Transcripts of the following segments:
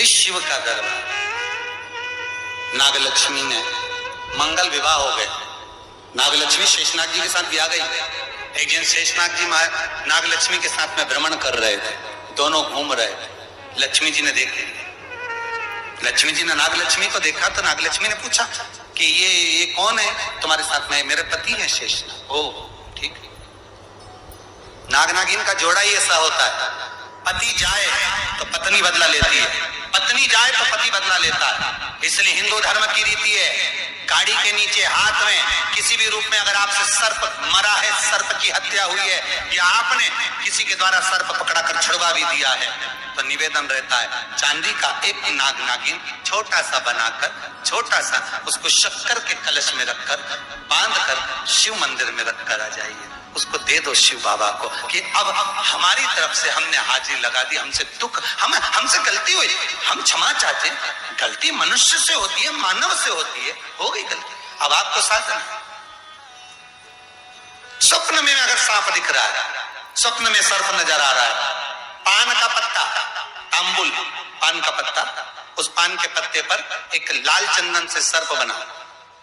इस शिव का दरबार, नागलक्ष्मी ने मंगल विवाह हो गए। नागलक्ष्मी शेषनाग जी के साथ भी आ गई। एक दिन शेषनाग जी नागलक्ष्मी के साथ में भ्रमण कर रहे थे, दोनों घूम रहे थे। लक्ष्मी जी ने देख लिया। लक्ष्मी जी ने नागलक्ष्मी को देखा तो नागलक्ष्मी ने पूछा कि ये कौन है तुम्हारे साथ में? मेरे पति हैं शेषनाग। ओ ठीक है। नाग नागिन का जोड़ा ही ऐसा होता है, पति जाए तो पत्नी बदला लेती है, पत्नी जाए तो पति बदला लेता है। इसलिए हिंदू धर्म की रीति है, गाड़ी के नीचे हाथ में किसी भी रूप में अगर आपसे सर्प मरा है, सर्प की हत्या हुई है, या आपने किसी के द्वारा सर्प पकड़ा कर छुड़वा भी दिया है, तो निवेदन रहता है चांदी का एक नाग नागिन छोटा सा बनाकर, छोटा सा उसको शक्कर के कलश में रखकर बांध कर शिव मंदिर में रखकर आ जाइए। उसको दे दो शिव बाबा को कि अब हमारी तरफ से हमने हाजिरी लगा दी, हमसे दुख, हमसे गलती हुई, हम क्षमा चाहते। गलती मनुष्य से होती है, मानव से होती है, हो गई गलती, अब आपको शासन। स्वप्न में अगर सांप दिख रहा है, स्वप्न में सर्प नजर आ रहा है, पान का पत्ता, तांबुल पान का पत्ता, उस पान के पत्ते पर एक लाल चंदन से सर्प बना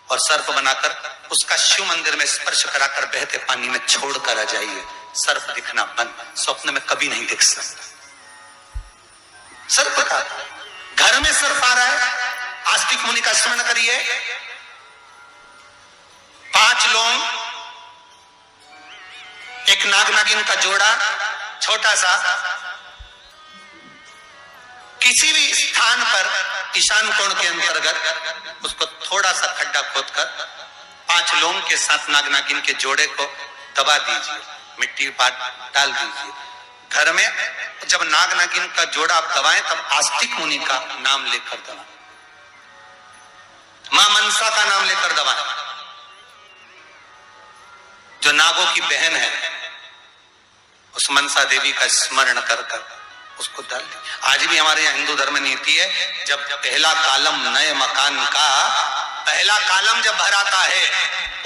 और सर्प बनाकर उसका शिव मंदिर में स्पर्श कराकर बहते पानी में छोड़कर आ जाइए। सर्प दिखना बंद, स्वप्न में कभी नहीं दिख सकता सर्प का। घर में सर्प आ रहा है, आस्तिक मुनि का स्मरण करिए। 5 लोग, एक नाग नागिन का जोड़ा छोटा सा, किसी भी स्थान पर ईशान कोण के अंतर्गत उसको थोड़ा सा खड्डा खोदकर 5 लोगों के साथ नाग नागिन के जोड़े को दबा दीजिए, मिट्टी डाल दीजिए। घर में जब नाग नागिन का जोड़ा आप दबाएं तब आस्तिक मुनि का नाम लेकर दबाएं, मां मनसा का नाम लेकर दबाएं, जो नागों की बहन है, उस मनसा देवी का स्मरण कर उसको डाल दी। आज भी हमारे यहाँ हिंदू धर्म नीति है, जब पहला कालम नए मकान का पहला कालम जब भराता है,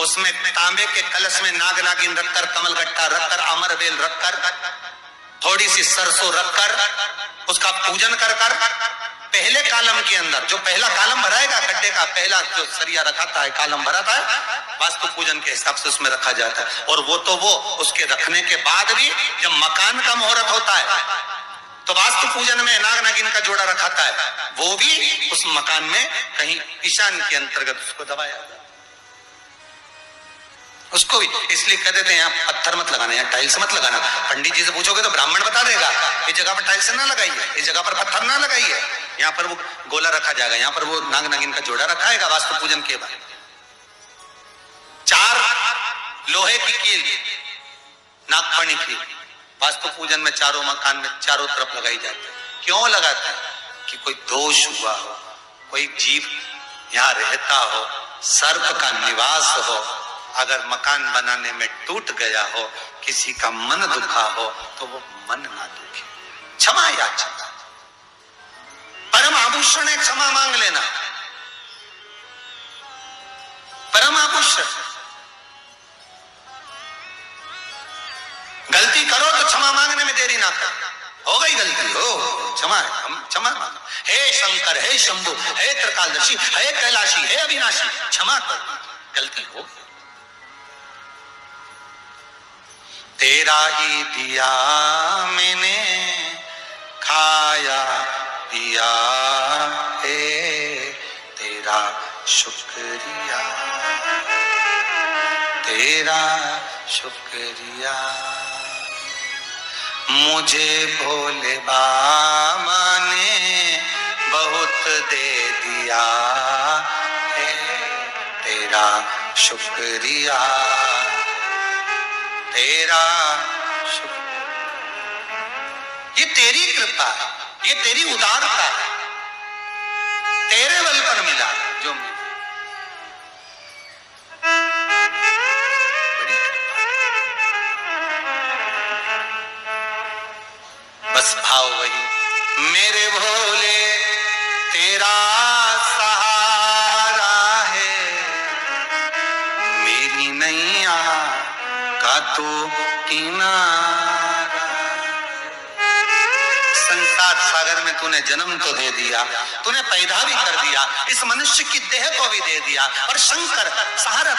उसमें तांबे के कलश में नाग नागिन रखकर, कमलगट्टा रखकर, अमरबेल रखकर, थोड़ी सी सरसों रखकर उसका पूजन कर पहले कालम के अंदर, जो पहला कालम भराएगा, गड्ढे का पहला जो सरिया रखाता है, कालम भराता है, वास्तु पूजन के हिसाब से उसमें रखा जाता है। और वो तो वो उसके रखने के बाद भी जब मकान का मुहूर्त होता है तो वास्तु पूजन में नाग नागिन का जोड़ा रखाता है, वो भी उस मकान में कहीं ईशान के अंतर्गत उसको दबाया जाता है। उसको भी इसलिए कह देते हैं यहाँ पत्थर मत लगाना, यहाँ टाइल्स मत लगाना। पंडित जी से पूछोगे तो ब्राह्मण बता देगा इस जगह पर टाइल्स ना लगाइए, इस जगह पर पत्थर ना लगाइए, यहाँ पर वो गोला रखा जाएगा, यहाँ पर वो नाग नागिन का जोड़ा रखाएगा वास्तु पूजन के बाद। 4 लोहे की कील, नागफणी की, वास्तु पूजन में चारों मकान में चारों तरफ लगाई जाती है। क्यों लगाते हैं? कि कोई दोष हुआ हो, कोई जीव यहाँ रहता हो, सर्प का निवास हो, अगर मकान बनाने में टूट गया हो, किसी का मन दुखा हो, तो वो मन ना दुखे। क्षमा याचना, परम आभूषण है, क्षमा मांग लेना, परम आभूषण। गलती करो तो क्षमा मांगने में देरी ना करो। हो गई गलती, हो क्षमा है, हम क्षमा मांगो। हे शंकर, हे शंभु, हे त्रिकालदर्शी, हे कैलाशी, हे अविनाशी, क्षमा करो, गलती हो। तेरा ही दिया मैंने, खाया पिया है, तेरा शुक्रिया, तेरा शुक्रिया। मुझे भोले बाबा ने बहुत दे दिया है, तेरा शुक्रिया, तेरा शुक्रिया। ये तेरी कृपा है, ये तेरी उदारता है, तेरे बल पर मिला जो मिला। बस भाव वही, मेरे भोले तेरा सहारा है, मेरी नैया का तो किनारा। संसार सागर सागर में तूने जन्म तो दे दिया, तूने पैदा भी कर दिया, इस मनुष्य की देह को भी दे दिया, और शंकर सहारा